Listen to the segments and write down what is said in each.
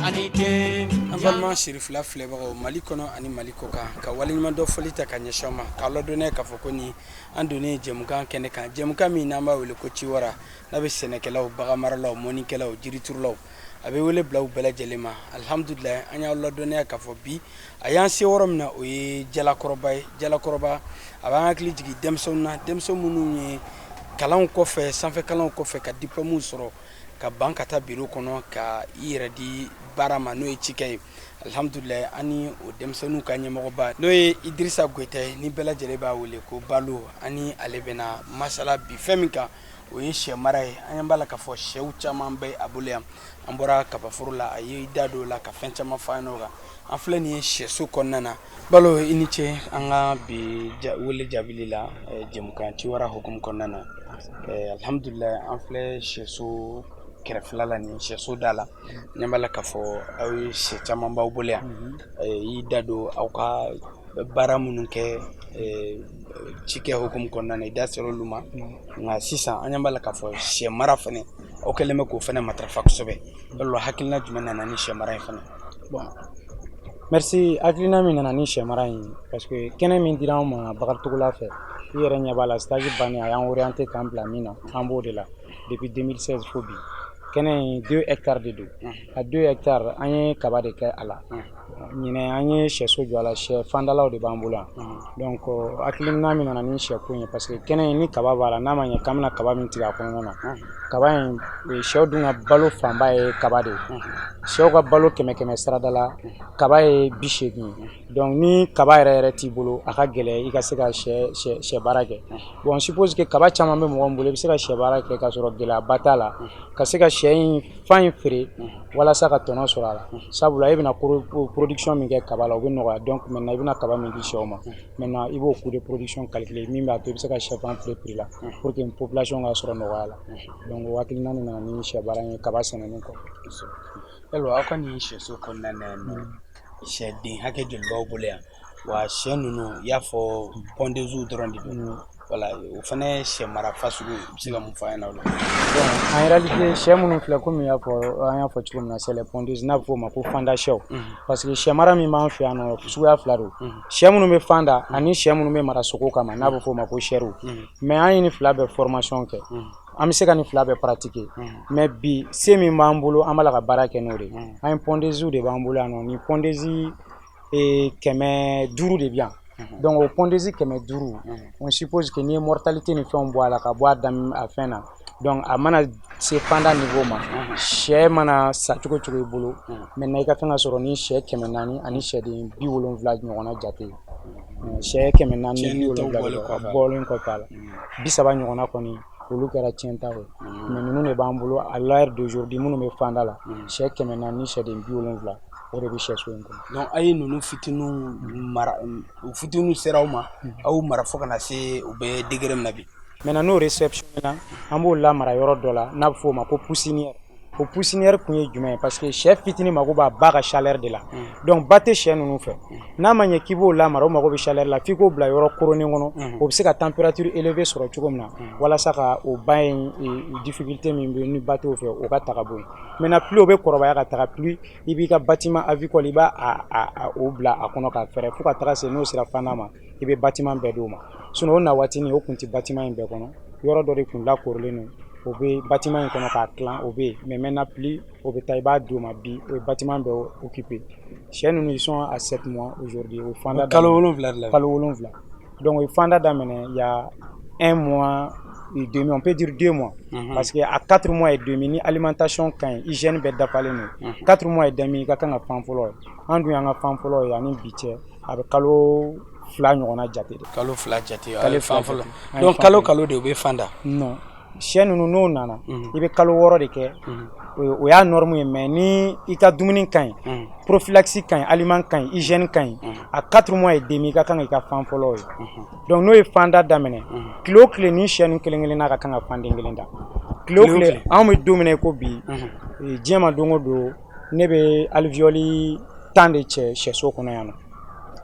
an balima sirifila filɛbagaw Mali kɔnɔ ani Mali kɔ kan ka waleɲuman dɔ fɔli ta ka ɲɛsin ma k'a ladɔnniya k'a fɔ ko ni an donnen jɛmukan kɛnɛ kan jɛmukan min n'an b'a wele ko Ciwara n'a bɛ sɛnɛkɛlaw baganmaralaw mɔnikɛlaw jiriturulaw a bɛ wele bila u bɛɛ lajɛlen ma alhamdulilayi an y'a ladɔnniya k'a fɔ bi a y'an se yɔrɔ min na o ye Jalakɔrɔba ye Jalakɔrɔba a b'an hakili jigin denmisɛnw na denmisɛnw minnu ye kalanw kɔfɛ sanfɛ kalanw kɔfɛ ka diplôme sɔrɔ ka ban ka taa biro kɔnɔ ka i yɛrɛ di baara ma n'o ye cikɛ ye alhamdulilayi ani o denmisɛnninw ka ɲɛmɔgɔba n'o ye Idirisa Goyita ni bɛɛ lajɛlen b'a wele ko Balo ani ale bɛna masala bi fɛn min kan o ye sɛ mara ye an b'a la k'a fɔ sɛw caman bɛ a bolo yan an bɔra kabaforo la a ye da don la ka fɛn caman fɔ an ɲɛna an filɛ nin ye sɛso kɔnɔna na Balo i ni ce an ka bi wele jaabili la jɛmukan Ciwara hukumu kɔnɔna na alhamdulilayi an filɛ sɛso kɛrɛfɛla la ni sɛso da la ne b'a la k'a fɔ aw ye sɛ caman b'aw bolo yan i da don aw ka baara minnu kɛ cikɛ hukumu kɔnɔna na i da sera olu ma nka sisan an b'a la k'a fɔ sɛ mara fana aw kɛlen bɛ k'o fana matarafa kosɛbɛ Balo hakilina jumɛn nana ni sɛ mara in fana bon merci hakilina min nana ni sɛ mara in parce que kɛnɛ min dira anw ma Bakaricogola fɛ i yɛrɛ ɲɛ b'a la stage bannen a y'an orienté k'an bila min na an b'o de la depuis 2016 fo bi kɛnɛ 2 hectares de don a 2 hectares an ye kaba de kɛ a la ɲinɛ an ye sɛso jɔ a la sɛ fandalaw de b'an bolo yan donc hakilina min nana ni sɛko ye parce que kɛnɛ in ni kaba b'a la n'a ma ɲɛ k'an bɛna kaba min tigɛ a kɔnɔna na kaba in sɛw dun ka balo fanba ye kaba de ye sɛw ka balo 100 sarada la kaba ye 80 ye donc ni kaba yɛrɛ t'i bolo a ka gɛlɛn i ka se ka sɛ baara kɛ bon suppose que kaba caman bɛ mɔgɔ min bolo i bɛ se ka sɛ baara kɛ k'a sɔrɔ gɛlɛyaba t'a la ka se ka sɛ in fan in feere walasa ka tɔnɔ sɔrɔ a la sabula i bɛna production min kɛ kaba la o bɛ nɔgɔya donc maintenant i bɛna kaba min di sɛw ma maintenant i b'o coût de production calculer min b'a to i bɛ se ka sɛfan feere prix la pour que population ka sɔrɔ nɔgɔya la donc o hakilina nana ni sɛ baara ye kaba sɛnɛni kɔ. Yalɔ aw ka nin sɛso kɔnɔna na yan sɛden hakɛ joli b'aw bolo yan wa sɛ ninnu i y'a fɔ pondeuses dɔrɔn de don wala o fana ye sɛ mara fasugu i bɛ se ka mun fɔ an ɲɛna o la. bon en réalité sɛ minnu filɛ komi an y'a fɔ cogo min na c'est les pondeuses n'a bɛ fɔ o ma ko fanda sɛw parce que sɛ mara min b'an fɛ yan nɔ suguya fila don sɛ minnu bɛ fanda ani sɛ minnu bɛ mara sogo kama n'a bɛ fɔ o ma ko sɛriw mais an ye nin fila bɛɛ formation kɛ an bɛ se ka nin fila bɛɛ pratiquer mais bi se min b'an bolo an b'a la ka baara kɛ n'o de ye an ye pondeuses de b'an bolo yan nɔ ni pondeuses 500 de bɛ yan donc o pondeuses 500 on suppose que n'i ye mortalité ni fɛnw bɔ a la ka bɔ a fɛn na donc a mana se fanda niveau ma sɛ mana sa cogo cogo i bolo maintenant i ka kan ka sɔrɔ ni sɛ 400 ani sɛden 70 ɲɔgɔnna jate sɛ 400 ni 70 bɔlen kɔfɛ a la 30 ɲɔgɔnna kɔni olu kɛra tiɲɛtaw ye mais ninnu de b'an bolo à l'heure d'aujourd'hui minnu bɛ fanda la sɛ 400 ni sɛden 70 o de bɛ sɛso in kɔnɔ. donc a ye ninnu fitininw mara u fitininw sera aw ma aw mara fo ka na se u bɛ degré min na bi. maintenant n'o réception na an b'o lamara yɔrɔ dɔ la n'a bɛ fɔ o ma ko poussinière o poussinière kun ye jumɛn ye parce que sɛ fitinin mago b'a ba ka chaleur de la donc ba tɛ sɛ ninnu fɛ n'a ma ɲɛ k'i b'o lamara o mago bɛ chaleur la f'i k'o bila yɔrɔ koronnen kɔnɔ o bɛ se ka température élevée sɔrɔ cogo min na walasa ka o ba in difficulté min bɛ ni ba t'o fɛ o ka ta ka bɔ yen maintenant plus o bɛ kɔrɔbaya ka taga plus i b'i ka bâtiment avicole i b'a o bila a kɔnɔ ka fɛrɛ fo ka taga se n'o sera fanda ma i bɛ bâtiment bɛɛ d'o ma sinon o na waati ni o kun tɛ bâtiment in bɛɛ kɔnɔ yɔrɔ dɔ de kun lakorilen don o bɛ bâtiment in kɔnɔ k'a tilan o bɛ yen mais maintenant plus o bɛ taa i b'a d'o ma bi o ye bâtiment bɛɛ occupé sɛ ninnu ils sont à 7 mois aujourd'hui o fanda kalo 7 la kalo 7 donc o ye fanda daminɛ il y a 1 mois et demi on peut dire 2 mois parce que à 4 mois et demi ni alimentation ka ɲi hygiène bɛɛ dafalen don 4 mois et demi i ka kan ka fan fɔlɔ ye an dun y'an ka fan fɔlɔ ye ani bi cɛ a bɛ kalo 2 ɲɔgɔnna jate de kalo 2 jate ale fan fɔlɔ donc kalo de o bɛ fanda non sɛ ninnu n'o nana i bɛ kalo 6 de kɛ o y'a norme ye mais ni i ka dumuni ka ɲi prophylaxie ka ɲi aliment ka ɲi hygiène ka ɲi a 4 mois et demi i ka kan i ka fan fɔlɔ ye donc n'o ye fanda daminɛ tile o tile ni sɛ ninnu kelen kelen n'a ka kan ka fanden kelen da tile o tile anw bɛ don min na i ko bi diɲɛ ma don o don ne bɛ alvéole 10 de cɛ sɛso kɔnɔ yan nɔ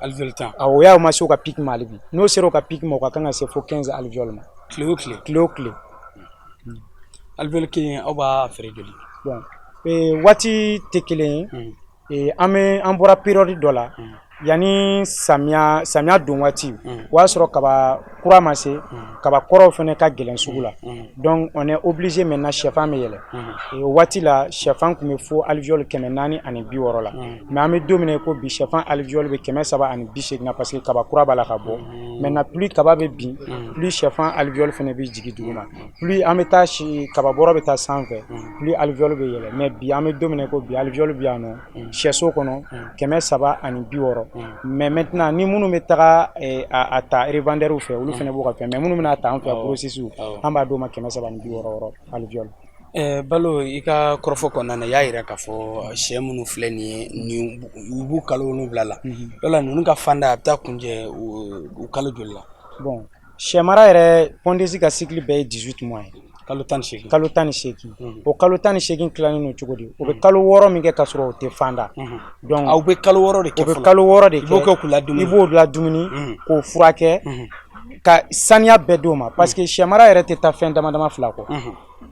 alvéole 10 o y'a ma se o ka pic ma hali bi n'o sera o ka pic ma o ka kan ka se fo 15 alvéole ma tile o tile tile o tile alvéole kelen aw b'a feere joli bon waati tɛ kelen ye an bɔra période dɔ la yani samiya don waati o y'a sɔrɔ kaba kura ma se kaba kɔrɔw fana ka gɛlɛn sugu la donc on est obligé maintenant sɛfan bɛ yɛlɛ o waati la sɛfan tun bɛ fo alvéole 460 la mais an bɛ don min na ko bi sɛfan alvéole bɛ 380 na parce que kaba kura b'a la ka bɔ maintenant plus kaba bɛ bin plus sɛfan alvéole fana bɛ jigin duguma plus an bɛ taa kaba bɔrɔ bɛ taa sanfɛ plus alvéole bɛ yɛlɛ mais bi an bɛ don min na ko bi alvéole bɛ yan nɔ sɛso kɔnɔ 360 mais maintenant ni minnu bɛ taga a ta revendeur fɛ olu fana b'o ka fɛn mais minnu bɛna ta an fɛ processus an b'a d'o ma 360 alvéole. Balo i ka kɔrɔfɔ kɔnɔna na y'a yira k'a fɔ sɛ minnu filɛ nin ye u b'u kalo 7 la yala ninnu ka fanda a bɛ taa kunjɛ u kalo joli la? Bon sɛ mara yɛrɛ pondesi ka cycle bɛɛ ye 18 mois ye. Kalo 18. Kalo 18. O kalo 18 tilalen no cogo di? O bɛ kalo 6 min kɛ ka sɔrɔ o tɛ fanda. Donc aw bɛ kalo 6 de kɛ fɔlɔ. O bɛ kalo 6 de kɛ. I b'o kɛ k'u ladumuni. I b'o ladumuni k'o furakɛ ka saniya bɛɛ d'o ma parce que sɛ mara yɛrɛ tɛ taa fɛn dama dama fila kɔ.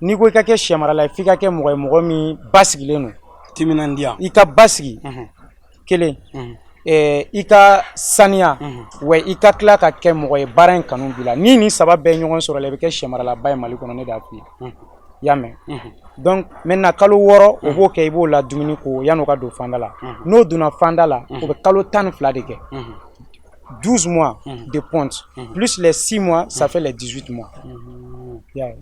N'i ko i ka kɛ sɛ mara la f'i ka kɛ mɔgɔ ye mɔgɔ min basigilen don. Timinandiya. I ka basigi kelen. I ka saniya wa i ka tila ka kɛ mɔgɔ ye baara in kanu b'i la ni nin saba bɛɛ ɲɔgɔn sɔrɔ la i bɛ kɛ sɛ maralaba ye Mali kɔnɔ ne b'a f'i ye i y'a mɛn donc maintenant kalo 6 o b'o kɛ i b'o la dumuni ko yan'o ka don fanda la n'o donna fanda la o bɛ kalo 12 de kɛ 12 mois de ponte plus les 6 mois ça fait les 18 mois.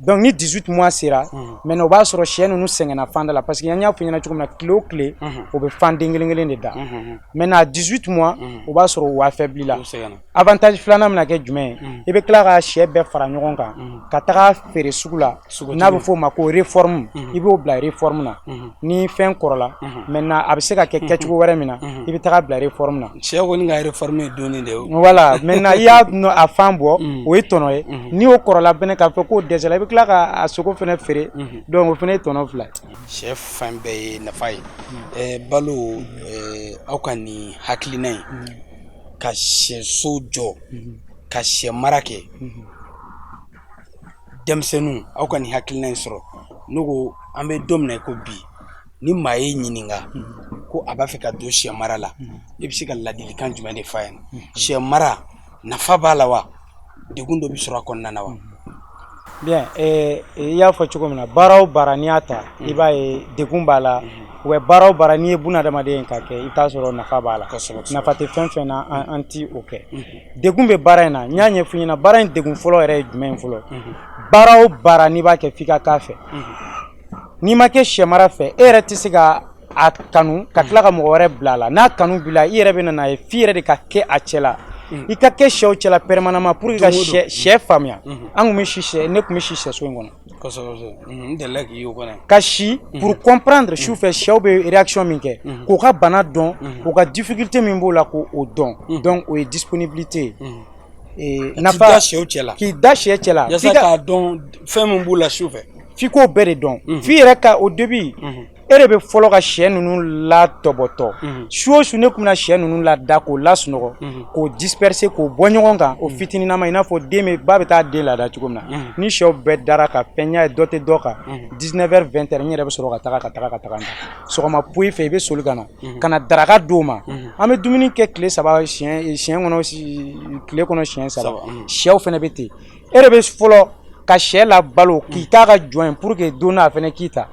Donc ni 18 mois sera maintenant o b'a sɔrɔ sɛ ninnu sɛgɛnna fanda la parce que an y'a fɔ ɲɛna cogo min na tile o tile o bɛ fan den kelen kelen de da maintenant à 18 mois o b'a sɔrɔ o affaibli la avantage filanan bɛna kɛ jumɛn ye i bɛ tila ka sɛ bɛɛ fara ɲɔgɔn kan ka taga feere sugu la n'a bɛ f'o ma ko réforme i b'o bila réforme na ni fɛn kɔrɔla maintenant a bɛ se ka kɛ kɛcogo wɛrɛ min na i bɛ taga bila réforme na sɛ kɔni ka réforme ye donni de ye voilà maintenant i y'a a fan bɔ o ye tɔnɔ ye ni o kɔrɔla bɛnɛ k'a fɔ k'o dɛsɛ la i bɛ tila ka sogo fana feere donc o fana ye tɔnɔ fila sɛ fan bɛɛ ye nafa ye Balo aw ka nin hakilina in ka sɛso jɔ ka sɛ mara kɛ denmisɛnninw aw ka nin hakilina in sɔrɔ n'o ko an bɛ don min na ko bi ni maa ye ɲininka ko a b'a fɛ ka don sɛ mara la i bɛ se ka ladilikan jumɛn de f'a ɲɛna sɛ mara nafa b'a la wa degun dɔ bɛ sɔrɔ a kɔnɔna na wa? Bien i y'a fɔ cogo min na baara o baara n'i y'a ta i b'a ye degun b'a la ou baara o baara n'i ye bunadamaden ye k'a kɛ i t'a sɔrɔ nafa b'a la nafa tɛ fɛn fɛn na an ti o kɛ degun bɛ baara in na n y'a ɲɛf'i ɲɛna baara in degun fɔlɔ yɛrɛ ye jumɛn ye fɔlɔ baara o baara n'i b'a kɛ f'i ka k'a fɛ n'i ma kɛ sɛ mara fɛ e yɛrɛ tɛ se ka a kanu ka tila ka mɔgɔ wɛrɛ bila a la n'a kanu b'i la i yɛrɛ bɛ na n'a ye f'i yɛrɛ de ka kɛ a cɛ la i ka kɛ sɛw cɛla permanemment pour que ka sɛ faamuya an kun bɛ si sɛ ne kun bɛ si sɛso in kɔnɔ n delila k'i y'o kɔnɔ ka si pour comprendre su fɛ sɛw bɛ réaction min kɛ k'o ka bana dɔn k'o ka difficulté min b'o la k'o dɔn donc o ye disponibilité ye nafa k'i da sɛ cɛla yasa k'a dɔn fɛn min b'u la su fɛ f'i k'o bɛɛ de dɔn f'i yɛrɛ ka au début e de bɛ fɔlɔ ka sɛ ninnu la tɔbɔtɔ su o su ne kun bɛna sɛ ninnu la da k'o la sunɔgɔ k'o disperser k'o bɔ ɲɔgɔn kan o fitininama i n'a fɔ den ba bɛ taa den lada cogo min na ni sɛw bɛɛ dara ka fɛn ɲa ye dɔ tɛ dɔ kan 19h 20h n yɛrɛ bɛ sɔrɔ ka taga sɔgɔma poyi fɛ i bɛ soli ka na daraka d'o ma an bɛ dumuni kɛ tile 3 siɲɛ kɔnɔ tile kɔnɔ siɲɛ 3 sɛw fana bɛ ten e de bɛ fɔlɔ ka sɛ la balo k'i k'a ka jɔn ye pour que don n'a fana k'i ta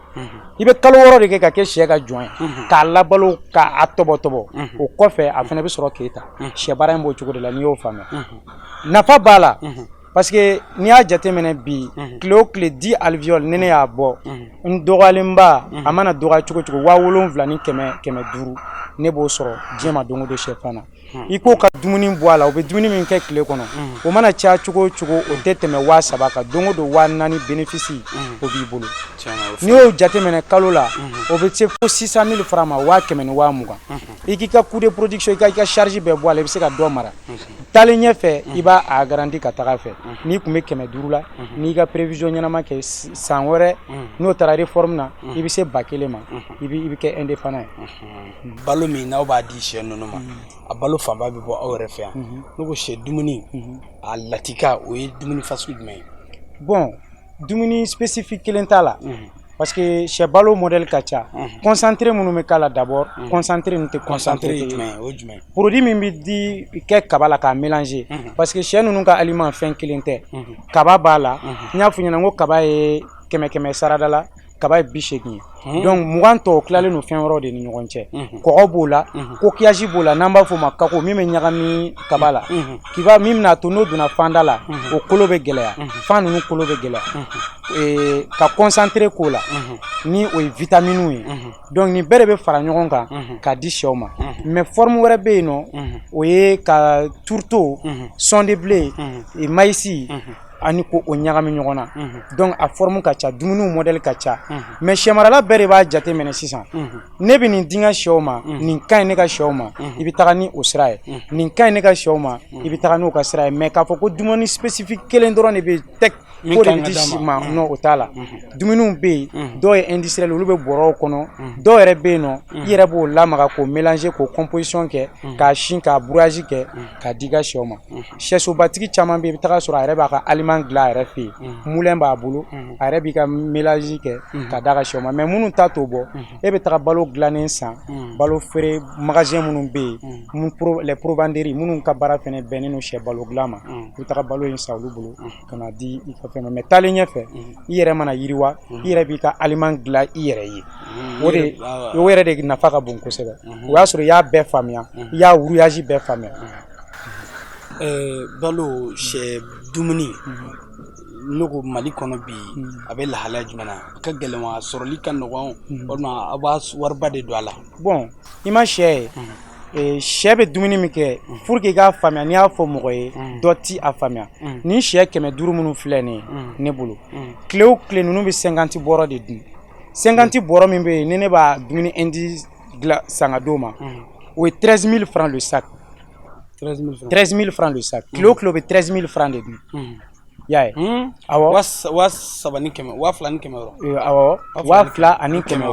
i bɛ kalo 6 de kɛ ka kɛ sɛ ka jɔn ye k'a labalo k'a tɔbɔtɔbɔ o kɔfɛ a fana bɛ sɔrɔ k'e ta sɛ baara in b'o cogo de la n'i y'o faamuya nafa b'a la parce que n'i y'a jateminɛ bi tile o tile 10 alvéole ni ne y'a bɔ n dɔgɔyalenba a mana dɔgɔya cogo cogo 7,000 ni 500 ne b'o sɔrɔ diɲɛ ma don o don sɛfan na i k'o ka dumuni bɔ a la o bɛ dumuni min kɛ tile kɔnɔ o mana caya cogo o cogo o tɛ tɛmɛ 3,000 kan don o don 4,000 bénéfice o b'i bolo n'i y'o jateminɛ kalo la o bɛ se fo 600,000 francs ma 100,000 ni 20,000 i k'i ka coût de production i ka charge bɛɛ bɔ a la i bɛ se ka dɔ mara taalen ɲɛfɛ i b'a agrandi ka taga fɛ n'i kun bɛ 500 la n'i ka prévision ɲɛnama kɛ san wɛrɛ n'o taara réforme na i bɛ se 1,000 ma i bɛ kɛ indépendant ye. Balo min n'aw b'a di sɛ ninnu ma a balo fanba bɛ bɔ aw yɛrɛ fɛ yan n'o ko sɛ dumuni a latika o ye dumuni fasugu jumɛn ye? Bon dumuni spécifique kelen t'a la parce que sɛ balo modèle ka ca concentré minnu bɛ k'a la d'abord concentré ninnu tɛ concentré produit min bɛ di kɛ kaba la k'a mélanger parce que sɛ ninnu ka aliment fɛn kelen tɛ kaba b'a la n y'a fɔ ɲɛna n ko kaba ye 100 sarada la kaba ye 80 ye donc 20 tɔw tilalen don fɛn wɛrɛw de ni ɲɔgɔn cɛ kɔgɔ b'o la coquillage b'o la n'an b'a fɔ o ma kako min bɛ ɲagami kaba la kiba min bɛna to n'o donna fanda la o kolo bɛ gɛlɛya fan ninnu kolo bɛ gɛlɛya ka concentré k'o la ni o ye vitamines ye donc nin bɛɛ de bɛ fara ɲɔgɔn kan k'a di sɛw ma mais forme wɛrɛ bɛ yen nɔ o ye ka tourteau son de blé maïs ani ko o ɲagami ɲɔgɔn na donc a forme ka ca dumuniw modèle ka ca mais sɛ marala bɛɛ de b'a jate minɛ sisan ne bɛ nin di n ka sɛw ma nin ka ɲi ne ka sɛw ma i bɛ taga ni o sira ye nin ka ɲi ne ka sɛw ma i bɛ taga n'o ka sira ye mais k'a fɔ ko dumuni spécifique kelen dɔrɔn de bɛ tɛg ko de bɛ di si ma non o t'a la dumuniw bɛ yen dɔw ye industriel olu bɛ bɔrɔw kɔnɔ dɔw yɛrɛ bɛ yen nɔ i yɛrɛ b'o lamaga k'o mélanger k'o composition kɛ k'a sin k'a brouyage kɛ k'a di i ka sɛw ma sɛsobatigi caman bɛ yen i bɛ taga sɔrɔ a yɛrɛ b'a ka aliment dilan a yɛrɛ fɛ yen moulin b'a bolo a yɛrɛ b'i ka mélange kɛ k'a d'a ka sɛw ma mais minnu ta t'o bɔ e bɛ taga balo dilannen san balo feere magasin minnu bɛ yen les provenderies minnu ka baara fɛnɛ bɛnnen don sɛ balo dilan ma i bɛ taga balo in san olu bolo ka na di i ka fɛn ma mais taalen ɲɛfɛ i yɛrɛ mana yiriwa i yɛrɛ b'i ka aliment dilan i yɛrɛ ye o yɛrɛ de nafa ka bon kosɛbɛ o y'a sɔrɔ i y'a bɛɛ faamuya i y'a wuruyage bɛɛ faamuya balo sɛ dumuni ne ko Mali kɔnɔ bi a bɛ lahalaya jumɛn na a ka gɛlɛn wa sɔrɔli ka nɔgɔn walima a b'a wariba de don a la bon i ma sɛ ye sɛ bɛ dumuni min kɛ pour que i k'a faamuya n'i y'a fɔ mɔgɔ ye dɔ ti a faamuya ni sɛ 500 minnu filɛ nin ye ne bolo tile o tile ninnu bɛ 50 bɔrɔ de dun 50 bɔrɔ min bɛ yen ni ne b'a dumuni indi dilan san ka d'o ma o ye 13 000 francs le sac 13 000 francs le sac kilo o kilo bɛ 13 000 francs de dun y'a ye awɔ wa 3 ni 100 wa 2 ni 100 awɔ wa 2 ani 100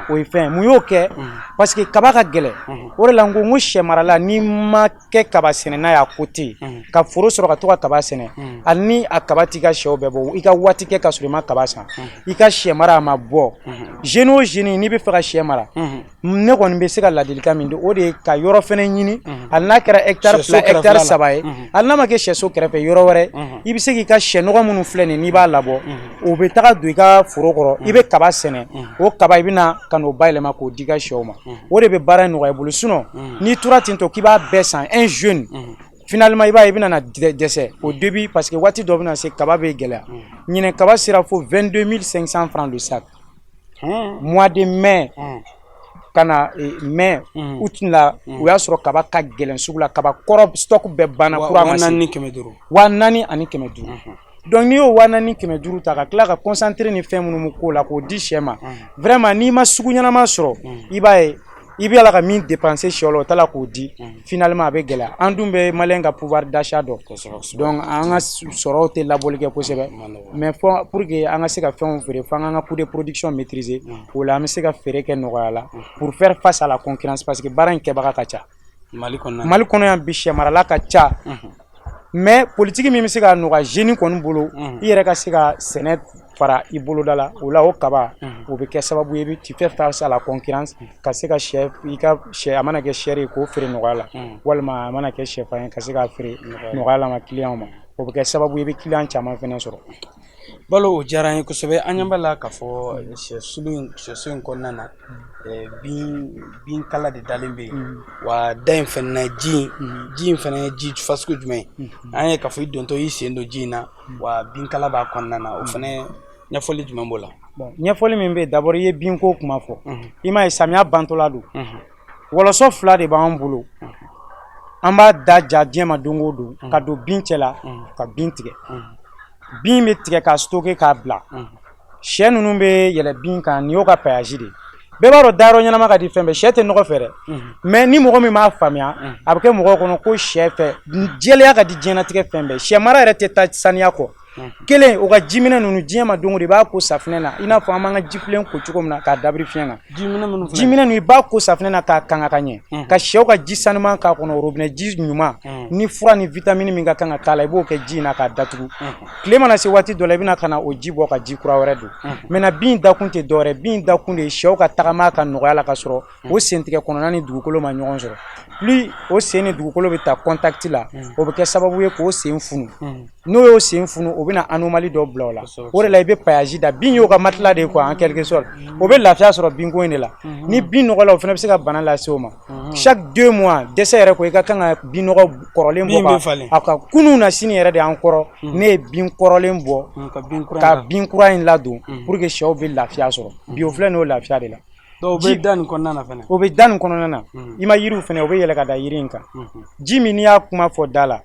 o ye fɛn mun y'o kɛ parce que kaba ka gɛlɛn o de la n ko sɛ marala n'i ma kɛ kaba sɛnɛna y'a côté ka foro sɔrɔ ka to ka kaba sɛnɛ hali ni a kaba t'i ka sɛw bɛɛ bɔ i ka waati kɛ ka sɔrɔ i ma kaba san i ka sɛ mara a ma bɔ jeune o jeune n'i bɛ fɛ ka sɛ mara ne kɔni bɛ se ka ladilikan min di o de ye ka yɔrɔ fɛnɛ ɲini hali n'a kɛra hectare 2 hectare 3 ye hali n'a ma kɛ sɛso kɛrɛfɛ yɔrɔ wɛrɛ i bɛ se k'i ka sɛ nɔgɔ minnu filɛ nin n'i b'a labɔ o bɛ taga don i ka foro kɔrɔ i bɛ kaba sɛnɛ o kaba i bɛna ka n'o bayɛlɛma k'o di i ka sɛw ma o de bɛ baara in nɔgɔya i bolo sinon n'i tora ten tɔ k'i b'a bɛɛ san un jeune finalement i b'a ye i bɛna dɛsɛ au début parce que waati dɔ bɛna se kaba bɛ gɛlɛya ɲinɛ kaba sera fo 22 500 francs le sac mois de mai ka na mai août la o y'a sɔrɔ kaba ka gɛlɛn sugu la kaba kɔrɔ stock bɛɛ banna kura ma se 4 ani 500 donc n'i y'o 4 ani 500 ta ka tila ka concentré ni fɛn minnu k'o la k'o di sɛ ma vraiment n'i ma sugu ɲɛnama sɔrɔ i b'a ye i bɛ ala ka min dépenser sɛ la o ta la k'o di finalement a bɛ gɛlɛya an dun bɛ maliyɛn ka pouvoir d'achat dɔn donc an ka sɔrɔw tɛ labɔli kɛ kosɛbɛ mais pour que an ka se ka fɛnw feere f'an k'an ka coût de production maîtriser o la an bɛ se ka feere kɛ nɔgɔya la pour faire face à la concurrence parce que baara in kɛbaga ka ca Mali kɔnɔ yan bi sɛ marala ka ca mais politique min bɛ se ka nɔgɔya jeune kɔni bolo i yɛrɛ ka se ka sɛnɛ fara i boloda la o la o kaba o bɛ kɛ sababu ye tu fais face à la concurrence ka se ka sɛ i ka sɛ a mana kɛ sɛri ye k'o feere nɔgɔya la walima a mana kɛ sɛfan ye ka se k'a feere nɔgɔya la ma client ma o bɛ kɛ sababu ye i bɛ client caman fɛnɛ sɔrɔ balo o diyara an ye kosɛbɛ an ɲɛ b'a la k'a fɔ sɛso in kɔnɔna na bin kala de dalen bɛ yen wa da in fɛnɛ na ji in fɛnɛ ye ji fasugu jumɛn an ye k'a fɔ i dontɔ i sen don ji in na wa bin kala b'a kɔnɔna na o fɛnɛ ɲɛfɔli jumɛn b'o la bon ɲɛfɔli min bɛ yen d'abord i ye binko kuma fɔ i m'a ye samiya bantɔla don wɔlɔsɔ 2 de b'an bolo an b'a da ja diɲɛ ma don o don ka don bin cɛla ka bin tigɛ bin bɛ tigɛ k'a stocker k'a bila sɛ ninnu bɛ yɛlɛ bin kan nin y'o ka paillage de bɛɛ b'a dɔn dayɔrɔ ɲɛnama ka di fɛn bɛɛ sɛ tɛ nɔgɔ fɛ dɛ mais ni mɔgɔ min b'a faamuya a bɛ kɛ mɔgɔw kɔnɔ ko sɛ fɛ jɛlenya ka di diɲɛlatigɛ fɛn bɛɛ sɛ mara yɛrɛ tɛ taa saniya kɔ kelen o ka jimina nunu diɲɛ ma don o don i b'a ko safinɛ na i n'a fɔ an b'an ka jifilen ko cogo min na k'a dabiri fiɲɛ na jimina nu i b'a ko safinɛ na k'a kanga ka ɲɛ ka sɛw ka ji sanuman k'a kɔnɔ robinet ji ɲuman ni fura ni vitamine min ka kan ka k'a la i b'o kɛ ji in na k'a datugu tile mana se waati dɔ la i bɛna ka na o ji bɔ ka ji kura wɛrɛ don maintenant bin dakun tɛ dɔwɛrɛ bin dakun de ye sɛw ka tagama ka nɔgɔya la ka sɔrɔ o sentigɛ kɔnɔna ni dugukolo ma ɲɔgɔn sɔrɔ plus o sen ni dugukolo bɛ ta contact la o bɛ kɛ sababu ye k'o sen funu n'o y'o sen funu o bɛna anomalie dɔ bila o la o de la i bɛ paillage da bin y'o ka matelas de ye quoi en quelque sorte o bɛ lafiya sɔrɔ binko in de la ni bin nɔgɔla o fana bɛ se ka bana lase o ma chaque 2 mois dɛsɛ yɛrɛ ko i ka kan ka bin nɔgɔ kɔrɔlen bɔ a ka kunun na sini yɛrɛ de an kɔrɔ ne ye bin kɔrɔlen bɔ ka bin kura in ladon pour que sɛw bɛ lafiya sɔrɔ bi o filɛ n'o lafiya de la o bɛ da nin kɔnɔna na fana o bɛ da nin kɔnɔna na i ma yiriw fana o bɛ yɛlɛ ka da yiri in kan ji min n'i y'a kuma fɔ da la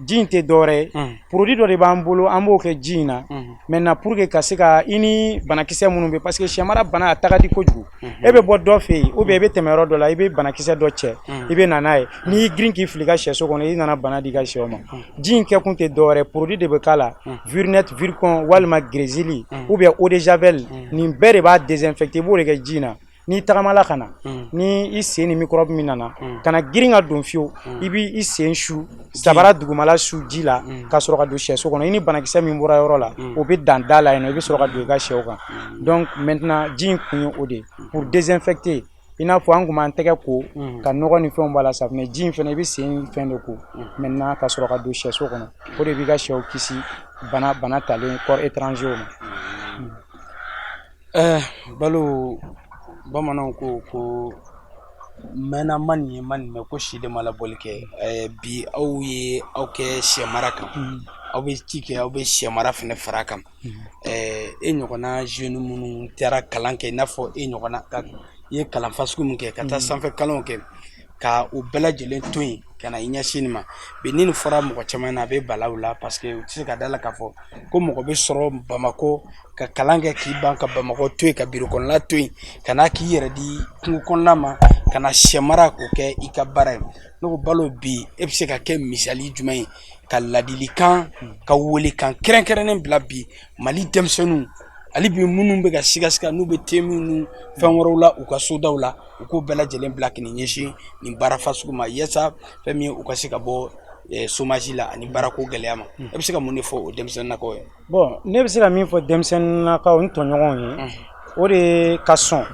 ji in tɛ dɔwɛrɛ ye produit dɔ de b'an bolo an b'o kɛ ji in na maintenant pour que ka se ka i ni banakisɛ minnu bɛ parce que sɛ mara bana a taga di kojugu e bɛ bɔ dɔ fɛ yen ou bien i bɛ tɛmɛ yɔrɔ dɔ la i bɛ banakisɛ dɔ cɛ i bɛ na n'a ye n'i y'i girin k'i fili i ka sɛso kɔnɔ i nana bana di i ka sɛw ma ji in kɛkun tɛ dɔwɛrɛ produit de bɛ k'a la Vuronet Virkon walima Grezili ou bien eau de javel nin bɛɛ de b'a désinfecter i b'o de kɛ ji in na n'i tagamala ka na ni i sen ni microbe min nana kana girin ka don fiyewu i b'i sen su sabara dugumala su ji la ka sɔrɔ ka don sɛso kɔnɔ i ni banakisɛ min bɔra yɔrɔ la o bɛ dan da la yen nɔ i bɛ sɔrɔ ka don i ka sɛw kan donc maintenant ji in kun ye o de ye pour désinfecter i n'a fɔ an kun b'an tɛgɛ ko ka nɔgɔ ni fɛnw b'a la safunɛ ji in fana i bɛ sen fɛn de ko maintenant ka sɔrɔ ka don sɛso kɔnɔ o de b'i ka sɛw kisi bana talen corps étranger ma Balo bamananw ko mɛnna ma nin ye ma nin mɛn ko si de ma labɔli kɛ bi aw ye aw kɛ sɛ mara kan aw bɛ ci kɛ aw bɛ sɛ mara fana fara kan e ɲɔgɔnna jeune minnu taara kalan kɛ i n'a fɔ e ɲɔgɔnna i ye kalan fasugu min kɛ ka taa sanfɛ kalanw kɛ ka o bɛɛ lajɛlen to yen ka na i ɲɛsin nin ma bi ni nin fɔra mɔgɔ caman na a bɛ bala u la parce que u tɛ se ka da la k'a fɔ ko mɔgɔ bɛ sɔrɔ Bamako ka kalan kɛ k'i ban ka Bamako to yen ka biro kɔnɔna to yen ka n'a k'i yɛrɛ di kungo kɔnɔna ma ka na sɛ mara k'o kɛ i ka baara ye ne ko Balo bi e bɛ se ka kɛ misali jumɛn ye ka ladilikan ka welekan kɛrɛnkɛrɛnnen bila bi Mali denmisɛnninw hali bi minnu bɛ ka sigasika n'u bɛ temiw ni fɛn wɛrɛw la u ka sodaw la u k'o bɛɛ lajɛlen bila k'i ɲɛsin nin baara fasugu ma yasa fɛn min ye u ka se ka bɔ chômage la ani baarako gɛlɛya ma e bɛ se ka mun de fɔ o denmisɛnninnakaw ye bon ne bɛ se ka min fɔ denmisɛnninnakaw n tɔɲɔgɔnw ye o de ka sɔn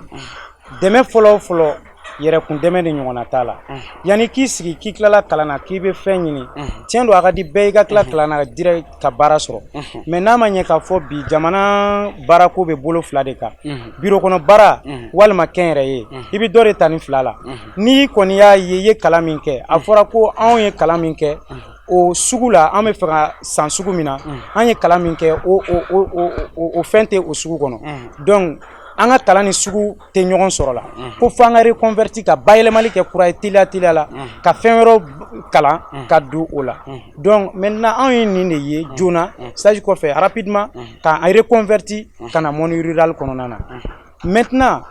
dɛmɛ fɔlɔ fɔlɔ yɛrɛkun dɛmɛ de ɲɔgɔnna t'a la yanni k'i sigi k'i tilala kalan na k'i bɛ fɛn ɲini tiɲɛ don a ka di bɛɛ i ka tila kalan na direct ka baara sɔrɔ mais n'a ma ɲɛ k'a fɔ bi jamana baarako bɛ bolo fila de kan biro kɔnɔ baara walima kɛnyɛrɛ ye i bɛ dɔ de ta nin fila la n'i kɔni y'a ye i ye kalan min kɛ a fɔra ko anw ye kalan min kɛ o sugu la an bɛ fɛ ka san sugu min na an ye kalan min kɛ o fɛn tɛ o sugu kɔnɔ donc an ka kalan ni sugu tɛ ɲɔgɔn sɔrɔ la ko fo an ka reconverti ka bayɛlɛmali kɛ kura ye teliya la ka fɛn wɛrɛw kalan ka don o la donc maintenant anw ye nin de ye joona stage kɔfɛ rapidement k'an reconverti ka na monde rural kɔnɔna na maintenant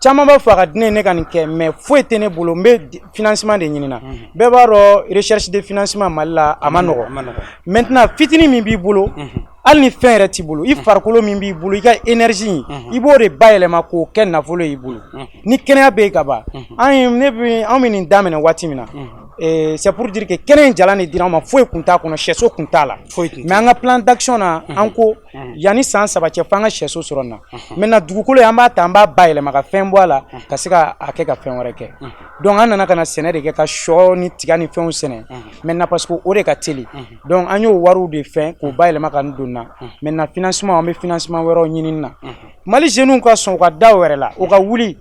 caman b'a fɔ a ka di ne ye ne ka nin kɛ mais foyi tɛ ne bolo n bɛ financement de ɲinina bɛɛ b'a dɔn recherche de financement Mali la a ma nɔgɔ maintenant fitinin min b'i bolo hali ni fɛn yɛrɛ t'i bolo i farikolo min b'i bolo i ka énergie i b'o de bayɛlɛma k'o kɛ nafolo y'i bolo ni kɛnɛya bɛ yen ka ban anw bɛ nin daminɛ waati min na c'est pour dire que kɛnɛ in jalan de dira anw ma foyi kun t'a kɔnɔ sɛso kun t'a la mais an ka plan d'action na an ko yanni san 3 cɛ f'an ka sɛso sɔrɔ nin na maintenant dugukolo an b'a ta an b'a bayɛlɛma ka fɛn bɔ a la ka se ka a kɛ ka fɛn wɛrɛ kɛ donc an nana ka na sɛnɛ de kɛ ka sɔ ni tiga ni fɛnw sɛnɛ maintenant parce que o de ka teli donc an y'o wariw de fɛn k'o bayɛlɛma ka n don na maintenant financement an bɛ financement wɛrɛw ɲini na Mali jeunes ka sɔn u ka da o wɛrɛ la u ka wuli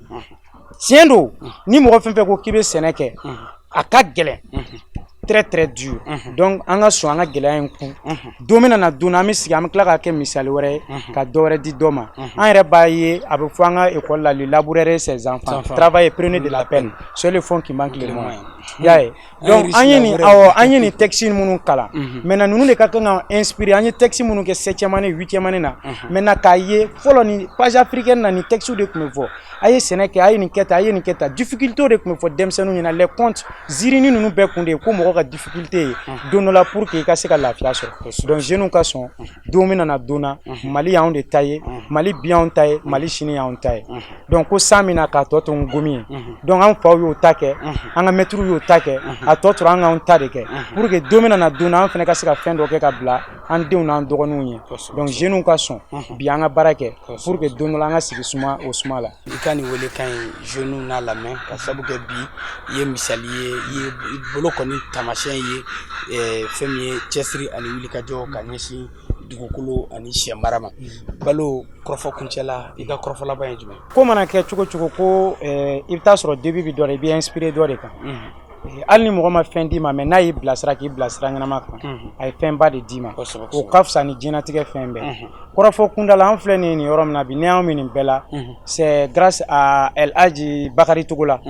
tiɲɛ don ni mɔgɔ fɛn fɛn ko k'i bɛ sɛnɛ kɛ a ka gɛlɛn très très dur donc an ka sɔn an ka gɛlɛya in kun don min na don an bɛ sigi an bɛ tila k'a kɛ misali wɛrɛ ye ka dɔ wɛrɛ di dɔ ma an yɛrɛ b'a ye a bɛ fɔ an ka école la le laboureur ses enfants travailler prenez de la peine c'est le fond qui manque le moins y'a ye donc an ye nin texte minnu kalan maintenant ninnu de ka kan ka inspiré an ye texte minnu kɛ 7e année 8e année na maintenant k'a ye fɔlɔ ni page africaine na ni texte de tun bɛ fɔ a ye sɛnɛ kɛ a ye nin kɛ tan a ye nin kɛ tan difficulté de tun bɛ fɔ denmisɛnninw ɲɛna les comptes zirini ninnu bɛɛ kun de ye ko mɔgɔ ka difficulté ye don dɔ la pour que i ka se ka lafiya sɔrɔ donc jeunes ka sɔn don min nana don na Mali y'anw de ta ye Mali bi y'anw ta ye Mali sini y'anw ta ye donc ko san min na k'a tɔ to ngomi ye donc an faw y'o ta kɛ an ka maîtres y'o ta kɛ a tɔ tora an k'anw ta de kɛ pour que don min nana don na an fana ka se ka fɛn dɔ kɛ ka bila an denw n'an dɔgɔninw ye donc jeunes ka sɔn bi an ka baara kɛ pour que don dɔ la an ka sigi suma o suma la. I ka nin wele kan ye jeunes n'a lamɛn ka sabu kɛ bi i ye misali ye i ye bolo kɔni taamasiyɛn ye fɛn min ye cɛsiri ani wulikajɔ ka ɲɛsin dugukolo ani sɛ mara ma. Balo kɔrɔfɔ kuncɛ la i ka kɔrɔfɔ laban ye jumɛn? Ko mana kɛ cogo cogo ko i bɛ taa sɔrɔ début bɛ dɔ la i bɛ inspiré dɔ de kan. Hali ni mɔgɔ ma fɛn d'i ma mais n'a y'i bilasira k'i bilasira ɲɛnama kan a ye fɛnba de d'i ma o ka fisa ni diɲɛlatigɛ fɛn bɛɛ kɔrɔfɔ kundala an filɛ nin yɔrɔ min na bi ne y'anw min nin bɛɛ la c'est grâce à El Hadji Bakari Togola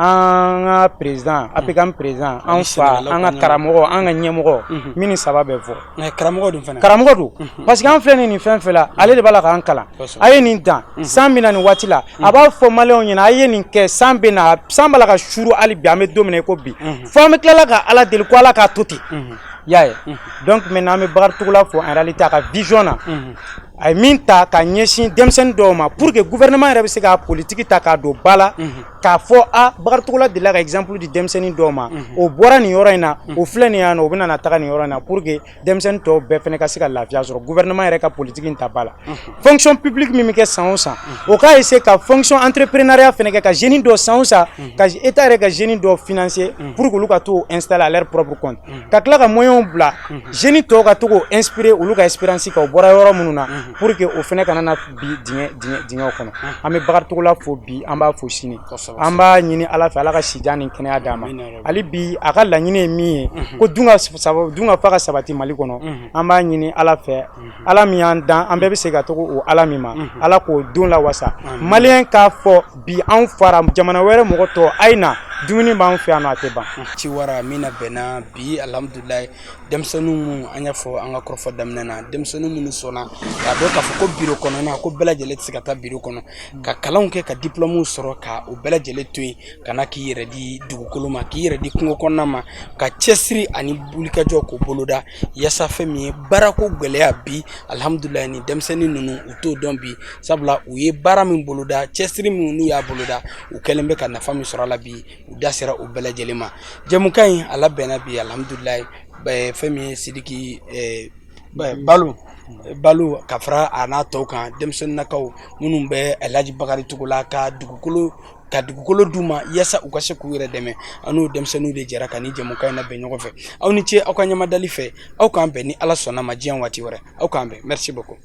an ka président APCAM président an fa an ka karamɔgɔ an ka ɲɛmɔgɔ min ni saba bɛ fɔ karamɔgɔ dun fana karamɔgɔ don parce que an filɛ nin fɛn fɛn la ale de b'a la k'an kalan a ye nin dan san bɛ na nin waati la a b'a fɔ maliyɛnw ɲɛna a ye nin kɛ san bɛ na san b'a la ka suru hali bi an bɛ don min na i ko bi fo an bɛ tila ka ala deli ko ala k'a to ten y'a ye donc maintenant an bɛ Bakari Togola fɔ en réalité a ka vision na a ye min ta ka ɲɛsin denmisɛnnin dɔw ma pour que gouvernement yɛrɛ bɛ se ka politique ta k'a don ba la k'a fɔ Bakari Togola delila ka exemple di denmisɛnnin dɔw ma o bɔra nin yɔrɔ in na o filɛ nin yan nɔ o bɛ na taga nin yɔrɔ in na pour que denmisɛnnin tɔw bɛɛ fana ka se ka lafiya sɔrɔ gouvernement yɛrɛ ka politique in ta ba la fonction publique min bɛ kɛ san o san o k'a essayer ka fonction entrepreneuriat fana kɛ ka jeune dɔw san o san ka état yɛrɛ ka jeune dɔw financer pour que olu ka t'o installer à leur propre compte ka tila ka moyens bila jeune tɔw ka to k'o inspirer olu ka expérience kan o bɔra yɔrɔ minnu na pour que o fana kana na bi dingɛw kɔnɔ an bɛ Bakari Togola fo bi an b'a fo sini an b'a ɲini ala fɛ ala ka sijan ni kɛnɛya d'a ma hali bi a ka laɲini ye min ye ko dun ka fa ka sabati Mali kɔnɔ an b'a ɲini ala fɛ ala min y'an dan an bɛɛ bɛ se ka to o ala min ma ala k'o don la wasa maliyɛn k'a fɔ bi anw fara jamana wɛrɛ mɔgɔ tɔ a ye na dumuni b'an fɛ yan nɔ a tɛ ban. Ci wara min na bɛnna bi alhamdulilayi denmisɛnninw minnu an y'a fɔ an ka kɔrɔfɔ daminɛ na denmisɛnninw minnu sɔnna k'a dɔn k'a fɔ ko biro kɔnɔna ko bɛɛ lajɛlen tɛ se ka taa biro kɔnɔ ka kalanw kɛ ka diplômew sɔrɔ ka o bɛɛ lajɛlen to yen ka na k'i yɛrɛ di dugukolo ma k'i yɛrɛ di kungo kɔnɔna ma ka cɛsiri ani wulikajɔ k'o boloda yaasa fɛn min ye baarako gɛlɛya bi alhamdulilayi ni denmisɛnnin ninnu u t'o dɔn bi sabula u ye baara min boloda cɛsiri min n'u y'a boloda u kɛlen bɛ ka nafa min sɔrɔ a la bi u da sera o bɛɛ lajɛlen ma jɛmukan in ala bɛnna bi alhamdulilayi fɛn min ye Sidiki Balo ka fara a n'a tɔw kan denmisɛnninnakaw minnu bɛ El Hadji Bakari Togola ka dugukolo d'u ma yaasa u ka se k'u yɛrɛ dɛmɛ an n'o denmisɛnninw de jɛra ka ni jɛmukan in labɛn ɲɔgɔn fɛ aw ni ce aw ka ɲamadali fɛ aw k'an bɛn ni ala sɔnna ma diɲɛ waati wɛrɛ aw k'an bɛn merci beaucoup.